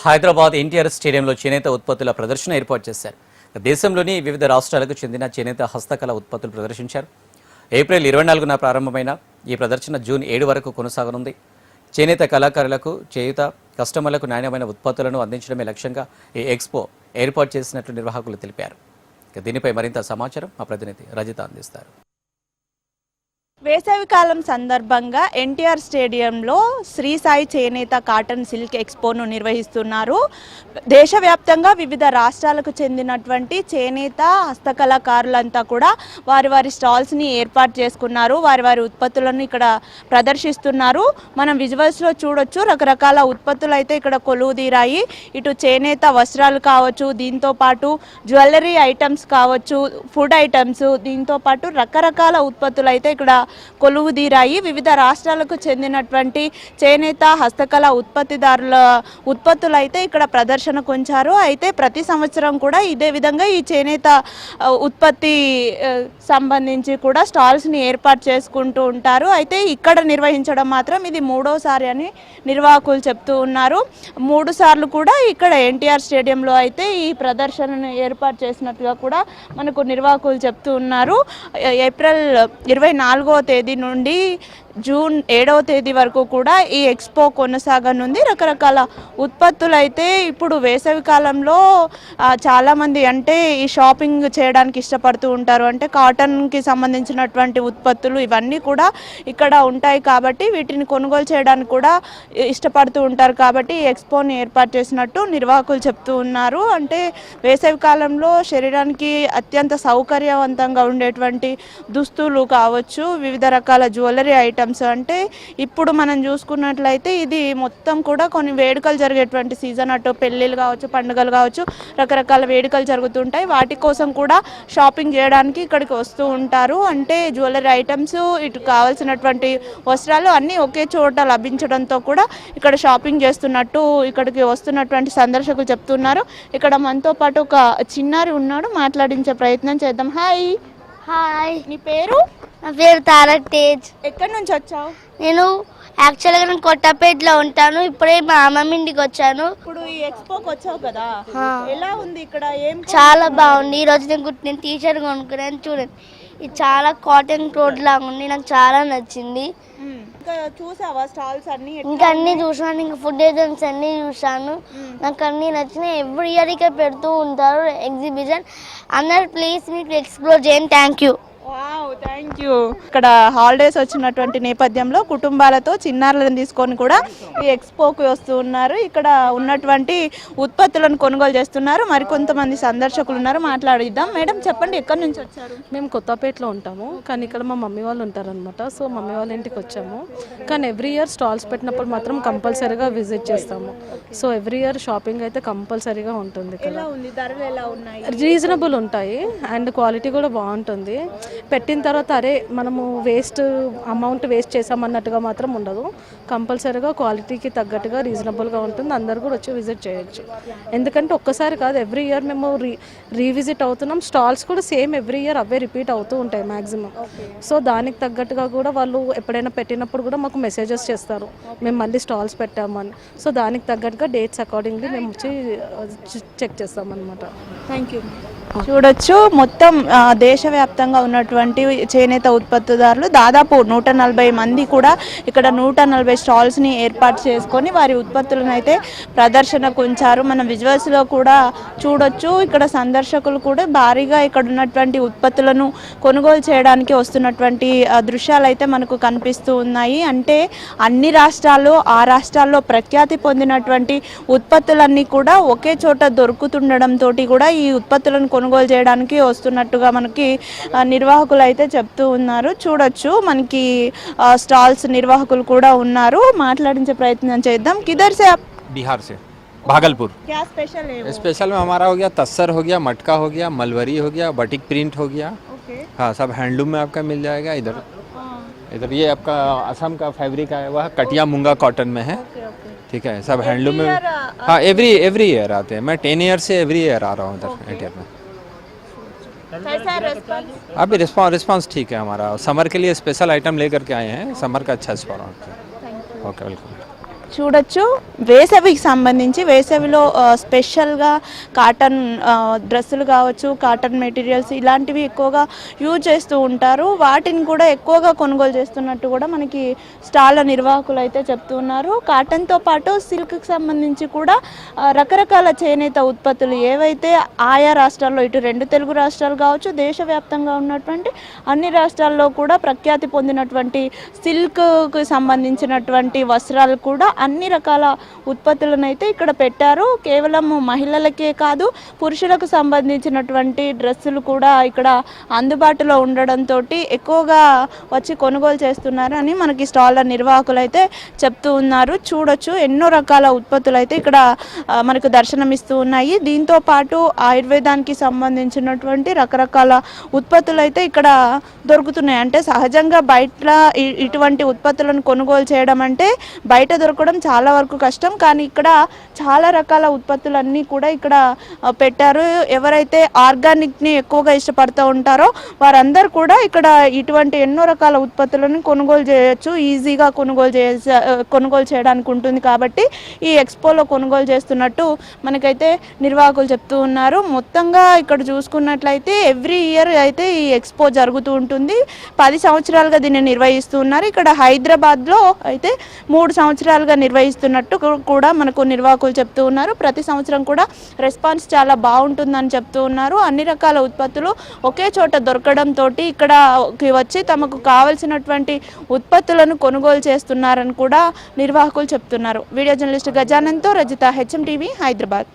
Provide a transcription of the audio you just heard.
హైదరాబాద్ ఎన్టీఆర్ స్టేడియంలో చేనేత ఉత్పత్తుల ప్రదర్శన ఏర్పాటు చేశారు. దేశంలోని వివిధ రాష్ట్రాలకు చెందిన చేనేత హస్తకళ ఉత్పత్తులు ప్రదర్శించారు. ఏప్రిల్ 24న ప్రారంభమైన ఈ ప్రదర్శన జూన్ 7 వరకు కొనసాగనుంది. చేనేత కళాకారులకు చేయుత, కస్టమర్లకు నాణ్యమైన ఉత్పత్తులను అందించడమే లక్ష్యంగా ఈ ఎక్స్పో ఏర్పాటు చేసినట్లు నిర్వాహకులు తెలిపారు. దీనిపై మరింత సమాచారం మా ప్రతినిధి రజిత అందిస్తారు. వేసవికాలం సందర్భంగా ఎన్టీఆర్ స్టేడియంలో శ్రీ సాయి చేనేత కాటన్ సిల్క్ ఎక్స్పోను నిర్వహిస్తున్నారు. దేశవ్యాప్తంగా వివిధ రాష్ట్రాలకు చెందినటువంటి చేనేత హస్తకళాకారులంతా కూడా వారి స్టాల్స్ని ఏర్పాటు చేసుకున్నారు. వారి ఉత్పత్తులను ఇక్కడ ప్రదర్శిస్తున్నారు. మనం విజువల్స్లో చూడొచ్చు, రకరకాల ఉత్పత్తులు అయితే ఇక్కడ కొలువుదీరాయి. ఇటు చేనేత వస్త్రాలు కావచ్చు, దీంతో పాటు జ్యువెలరీ ఐటమ్స్ కావచ్చు, ఫుడ్ ఐటమ్స్, దీంతో పాటు రకరకాల ఉత్పత్తులు అయితే ఇక్కడ కొలువుదీరాయి. వివిధ రాష్ట్రాలకు చెందినటువంటి చేనేత హస్తకళ ఉత్పత్తిదారుల ఉత్పత్తులు అయితే ఇక్కడ ప్రదర్శనకు ఉంచారు. అయితే ప్రతి సంవత్సరం కూడా ఇదే విధంగా ఈ చేనేత ఉత్పత్తి సంబంధించి కూడా స్టాల్స్ని ఏర్పాటు చేసుకుంటూ ఉంటారు. అయితే ఇక్కడ నిర్వహించడం మాత్రం ఇది 3వసారి అని నిర్వాహకులు చెప్తూ ఉన్నారు. 3 సార్లు కూడా ఇక్కడ ఎన్టీఆర్ స్టేడియంలో అయితే ఈ ప్రదర్శనను ఏర్పాటు చేసినట్టుగా కూడా మనకు నిర్వాహకులు చెప్తూ ఉన్నారు. ఏప్రిల్ 24వ తేదీ నుండి జూన్ 7వ తేదీ వరకు కూడా ఈ ఎక్స్పో కొనసాగనుంది. రకరకాల ఉత్పత్తులు అయితే ఇప్పుడు వేసవి కాలంలో చాలామంది అంటే ఈ షాపింగ్ చేయడానికి ఇష్టపడుతూ ఉంటారు. అంటే కాటన్కి సంబంధించినటువంటి ఉత్పత్తులు ఇవన్నీ కూడా ఇక్కడ ఉంటాయి కాబట్టి వీటిని కొనుగోలు చేయడానికి కూడా ఇష్టపడుతూ ఉంటారు. కాబట్టి ఈ ఎక్స్పోని ఏర్పాటు చేసినట్టు నిర్వాహకులు చెప్తూ ఉన్నారు. అంటే వేసవి కాలంలో శరీరానికి అత్యంత సౌకర్యవంతంగా ఉండేటువంటి దుస్తులు కావచ్చు, వివిధ రకాల జ్యువెలరీ ఐటమ్స్, అంటే ఇప్పుడు మనం చూసుకున్నట్లయితే ఇది మొత్తం కూడా కొన్ని వేడుకలు జరిగేటువంటి సీజన్. అటు పెళ్ళిళ్ళు కావచ్చు, పండుగలు కావచ్చు, రకరకాల వేడుకలు జరుగుతుంటాయి. వాటి కోసం కూడా షాపింగ్ చేయడానికి ఇక్కడికి వస్తూ ఉంటారు. అంటే జ్యువెలరీ ఐటమ్స్, ఇటు కావాల్సినటువంటి వస్త్రాలు అన్నీ ఒకే చోట లభించడంతో కూడా ఇక్కడ షాపింగ్ చేస్తున్నట్టు ఇక్కడికి వస్తున్నటువంటి సందర్శకులు చెప్తున్నారు. ఇక్కడ మనతో పాటు ఒక చిన్నారి ఉన్నాడు, మాట్లాడించే ప్రయత్నం చేద్దాం. హాయ్. హాయ్, నీ పేరు? నా పేరు తారక్ తేజ్. ఎక్కడి నుంచి వచ్చావు? నేను యాక్చువల్గా నేను కొత్తపేటలో ఉంటాను. ఇప్పుడే మా అమ్మమ్మ ఇంటికి వచ్చాను. ఇప్పుడు ఈ ఎక్స్పోకి వచ్చావు కదా, ఎలా ఉంది ఇక్కడ? చాలా బాగుంది. ఈరోజు నేను టీషర్ట్ కొనుక్కున్నాను. చూడండి, ఇది చాలా కాటన్ క్లోత్ లాగా ఉంది. నాకు చాలా నచ్చింది. ఇంకా చూసావా స్టాల్స్ అన్ని? ఇంకా అన్నీ చూసాను. ఇంకా ఫుడ్ ఐటమ్స్ అన్నీ చూసాను. నాకు అన్నీ నచ్చినాయి. ఎవ్రీ ఇయర్ ఇక్కడ పెడుతూ ఉంటారు ఎగ్జిబిషన్. అందరు ప్లీజ్ మీకు ఎక్స్ప్లోర్ చేయండి. Thank you. Thank you. ఇక్కడ హాలిడేస్ వచ్చినటువంటి నేపథ్యంలో కుటుంబాలతో చిన్నారులను తీసుకొని కూడా ఈ ఎక్స్పోకి వస్తూ ఉన్నారు. ఇక్కడ ఉన్నటువంటి ఉత్పత్తులను కొనుగోలు చేస్తున్నారు. మరికొంతమంది సందర్శకులు ఉన్నారు, మాట్లాడిద్దాం. మేడం చెప్పండి, ఎక్కడి నుంచి వచ్చారు? మేము కొత్తపేటలో ఉంటాము, కానీ ఇక్కడ మా మమ్మీ వాళ్ళు ఉంటారనమాట. సో మమ్మీ వాళ్ళ ఇంటికి వచ్చాము. కానీ ఎవ్రీ ఇయర్ స్టాల్స్ పెట్టినప్పుడు మాత్రం కంపల్సరీగా విజిట్ చేస్తాము. సో ఎవ్రీ ఇయర్ షాపింగ్ అయితే కంపల్సరీగా ఉంటుంది. ఇక్కడ ధరలు ఎలా ఉన్నాయి? రీజనబుల్ ఉంటాయి అండ్ క్వాలిటీ కూడా బాగుంటుంది. పెట్టిన తర్వాత అరే మనము అమౌంట్ వేస్ట్ చేసామన్నట్టుగా మాత్రం ఉండదు. కంపల్సరీగా క్వాలిటీకి తగ్గట్టుగా రీజనబుల్గా ఉంటుంది. అందరు కూడా వచ్చి విజిట్ చేయొచ్చు. ఎందుకంటే ఒక్కసారి కాదు, ఎవ్రీ ఇయర్ మేము రీవిజిట్ అవుతున్నాం. స్టాల్స్ కూడా సేమ్ ఎవ్రీ ఇయర్ అవే రిపీట్ అవుతూ ఉంటాయి మ్యాక్సిమం. సో దానికి తగ్గట్టుగా కూడా వాళ్ళు ఎప్పుడైనా పెట్టినప్పుడు కూడా మాకు మెసేజెస్ చేస్తారు, మేము మళ్ళీ స్టాల్స్ పెట్టామని. సో దానికి తగ్గట్టుగా డేట్స్ అకార్డింగ్లీ మేము వచ్చి చెక్ చేస్తామన్నమాట. Thank you. చూడొచ్చు, మొత్తం దేశవ్యాప్తంగా ఉన్నటువంటి చేనేత ఉత్పత్తిదారులు దాదాపు 140 మంది కూడా ఇక్కడ 140 స్టాల్స్ని ఏర్పాటు చేసుకొని వారి ఉత్పత్తులను అయితే ప్రదర్శనకు ఉంచారు. మనం విజువల్స్లో కూడా చూడొచ్చు. ఇక్కడ సందర్శకులు కూడా భారీగా ఇక్కడ ఉన్నటువంటి ఉత్పత్తులను కొనుగోలు చేయడానికి వస్తున్నటువంటి దృశ్యాలు అయితే మనకు కనిపిస్తూ ఉన్నాయి. అంటే అన్ని రాష్ట్రాల్లో, ఆ రాష్ట్రాల్లో ప్రఖ్యాతి పొందినటువంటి ఉత్పత్తులన్నీ కూడా ఒకే చోట దొరుకుతుండడంతో కూడా ఈ ఉత్పత్తులను కొనుగోలు చేయడానికి వస్తున్నట్టుగా మనకి నిర్వాహకులు అయితే చెప్తూ ఉన్నారు. చూడొచ్చు, మనకి స్టాల్స్ నిర్వాహకులు కూడా ఉన్నారు, మాట్లాడించే ప్రయత్నం చేద్దాం. కిధర్ సే ఆప్? बिहार से, भागलपुर। क्या स्पेशल है वो? स्पेशल में हमारा हो गया तस्सर हो गया, मटका हो गया, मलवरी हो गया, बटिक प्रिंट हो गया। हाँ, सब हैंडलूम में आपका मिल जाएगा। इधर ये आपका असम का फैब्रिक है, वह कटिया मूंगा कॉटन में है। ठीक है, सब हैंडलूम में। हाँ, एवरी ईयर आते हैं। मैं 10 ईयर से एवरी ईयर आ रहा हूँ इधर एटीएम में। कैसा रेस्पॉन्स? अभी रिस्पॉन्स ठीक है हमारा। समर के लिए स्पेशल आइटम लेकर के आए हैं। समर का अच्छा रिस्पॉन्स। Okay, welcome. చూడొచ్చు వేసవికి సంబంధించి వేసవిలో స్పెషల్గా కాటన్ డ్రెస్సులు కావచ్చు, కాటన్ మెటీరియల్స్ ఇలాంటివి ఎక్కువగా యూజ్ చేస్తూ ఉంటారు. వాటిని కూడా ఎక్కువగా కొనుగోలు చేస్తున్నట్టు కూడా మనకి స్టాళ్ళ నిర్వాహకులు అయితే చెప్తున్నారు. కాటన్తో పాటు సిల్క్కి సంబంధించి కూడా రకరకాల చేనేత ఉత్పత్తులు ఏవైతే ఆయా రాష్ట్రాల్లో, ఇటు 2 తెలుగు రాష్ట్రాలు కావచ్చు, దేశవ్యాప్తంగా ఉన్నటువంటి అన్ని రాష్ట్రాల్లో కూడా ప్రఖ్యాతి పొందినటువంటి సిల్క్కి సంబంధించినటువంటి వస్త్రాలు కూడా అన్ని రకాల ఉత్పత్తులను అయితే ఇక్కడ పెట్టారు. కేవలం మహిళలకే కాదు, పురుషులకు సంబంధించినటువంటి డ్రెస్సులు కూడా ఇక్కడ అందుబాటులో ఉండడంతో ఎక్కువగా వచ్చి కొనుగోలు చేస్తున్నారు అని మనకి స్టాళ్ళ నిర్వాహకులు అయితే చెప్తూ ఉన్నారు. చూడొచ్చు ఎన్నో రకాల ఉత్పత్తులు అయితే ఇక్కడ మనకు దర్శనమిస్తూ ఉన్నాయి. దీంతో పాటు ఆయుర్వేదానికి సంబంధించినటువంటి రకరకాల ఉత్పత్తులు అయితే ఇక్కడ దొరుకుతున్నాయి. అంటే సహజంగా బయట ఇటువంటి ఉత్పత్తులను కొనుగోలు చేయడం అంటే బయట దొరకడం చాలా వరకు కష్టం, కానీ ఇక్కడ చాలా రకాల ఉత్పత్తులన్నీ కూడా ఇక్కడ పెట్టారు. ఎవరైతే ఆర్గానిక్ని ఎక్కువగా ఇష్టపడుతూ ఉంటారో వారందరూ కూడా ఇక్కడ ఇటువంటి ఎన్నో రకాల ఉత్పత్తులను కొనుగోలు చేయొచ్చు, ఈజీగా కొనుగోలు చేయడానికి ఉంటుంది. కాబట్టి ఈ ఎక్స్పోలో కొనుగోలు చేస్తున్నట్టు మనకైతే నిర్వాహకులు చెప్తూ ఉన్నారు. మొత్తంగా ఇక్కడ చూసుకున్నట్లయితే ఎవ్రీ ఇయర్ అయితే ఈ ఎక్స్పో జరుగుతూ ఉంటుంది. 10 సంవత్సరాలుగా దీన్ని నిర్వహిస్తూ ఉన్నారు. ఇక్కడ హైదరాబాద్లో అయితే 3 సంవత్సరాలుగా నిర్వహిస్తున్నట్టు కూడా మనకు నిర్వాహకులు చెప్తూ ఉన్నారు. ప్రతి సంవత్సరం కూడా రెస్పాన్స్ చాలా బాగుంటుందని చెప్తూ ఉన్నారు. అన్ని రకాల ఉత్పత్తులు ఒకే చోట దొరకడంతో ఇక్కడ వచ్చి తమకు కావలసినటువంటి ఉత్పత్తులను కొనుగోలు చేస్తున్నారని కూడా నిర్వాహకులు చెప్తున్నారు. వీడియో జర్నలిస్ట్ గజానంతో రజిత, HM టీవీ, హైదరాబాద్.